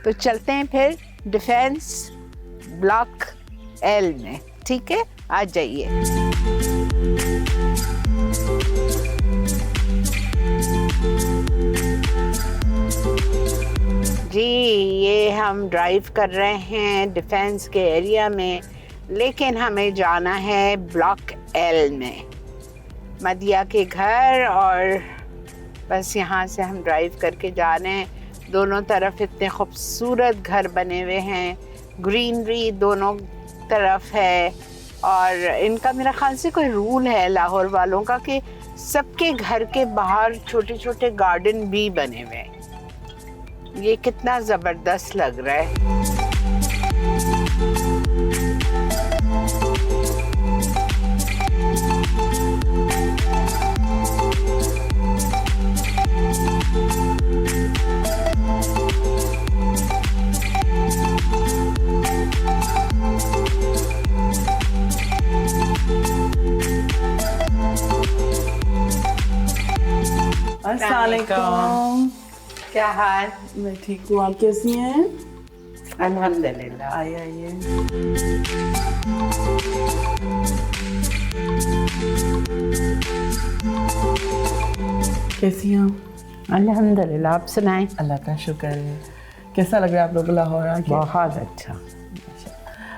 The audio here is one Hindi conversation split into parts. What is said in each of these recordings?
तो चलते हैं फिर डिफेंस ब्लॉक एल में, ठीक है? आ जाइए। जी, ये हम ड्राइव कर रहे हैं डिफेंस के एरिया में, लेकिन हमें जाना है ब्लॉक एल में, मदिया के घर। और बस यहाँ से हम ड्राइव करके जा रहे हैं। दोनों तरफ इतने खूबसूरत घर बने हुए हैं, ग्रीनरी दोनों तरफ है। और इनका मेरा ख्याल से कोई रूल है लाहौर वालों का कि सबके घर के बाहर छोटे छोटे गार्डन भी बने हुए हैं। ये कितना ज़बरदस्त लग रहा है। अस्सलाम वालेकुम। क्या हाल? मैं ठीक हूँ, आप कैसी हैं? अल्हम्दुलिल्लाह। आइए। कैसी हैं? अल्हम्दुलिल्लाह। आप सुनाएं? अल्लाह का शुक्र है। कैसा लग रहा है आप लोगों को लाहौर आके? बहुत अच्छा।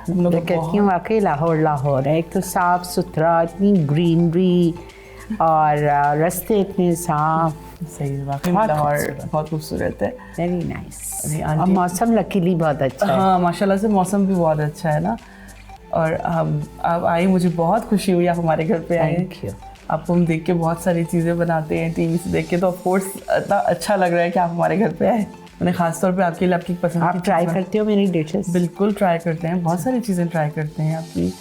हम लोग मैं कहती हूँ वाकई लाहौर लाहौर है। एक तो साफ़ सुथरा, इतनी ग्रीनरी और रास्ते इतने साफ। सही, वाकई बहुत लाहौर खूबसूरत। बहुत खूबसूरत है। Very nice. अरे और आंटी- मौसम लकीली बहुत अच्छा है। हाँ, माशाल्लाह से मौसम भी बहुत अच्छा है ना। और हम आप आई, मुझे बहुत खुशी हुई आप हमारे घर पे आए। Thank you. आपको हम देख के बहुत सारी चीज़ें बनाते हैं टीवी से देख के, तो ऑफ कोर्स इतना अच्छा लग रहा है कि आप हमारे घर पे आए। मैंने खास तौर पे आपके लिए आपकी पसंद आप ट्राई करते हो मेरी डिशेस? बिल्कुल ट्राई करते हैं, बहुत सारी चीज़ें ट्राई करते हैं आपकी,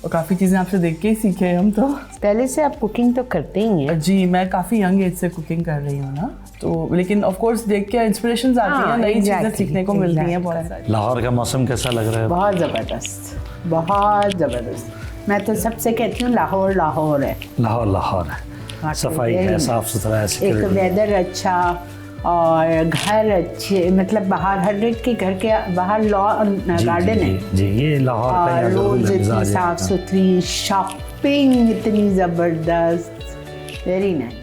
और काफ़ी चीज़ें आपसे देख के ही सीखे हैं हम तो। पहले से आप कुकिंग तो करते ही हैं। जी, मैं काफ़ी यंग एज से कुकिंग कर रही हूँ ना, तो लेकिन ऑफ कोर्स देख के इंस्पिरेशंस आती हैं, नई चीज़ें सीखने को मिलती हैं बहुत सारी। लाहौर का मौसम कैसा लग रहा है? बहुत ज़बरदस्त, बहुत ज़बरदस्त। मैं तो सबसे कहती हूँ लाहौर लाहौर है। लाहौर लाहौर है, सफाई है, साफ सुथरा है, एक सिक्योरिटी। वेदर अच्छा और घर अच्छे, मतलब बाहर हर एक के घर के बाहर गार्डन है। जी, ये लाहौर का और यहाँ रोड जरूर इतनी मिजाज है। साफ सुथरी, शॉपिंग इतनी ज़बरदस्त, वेरी नाइस।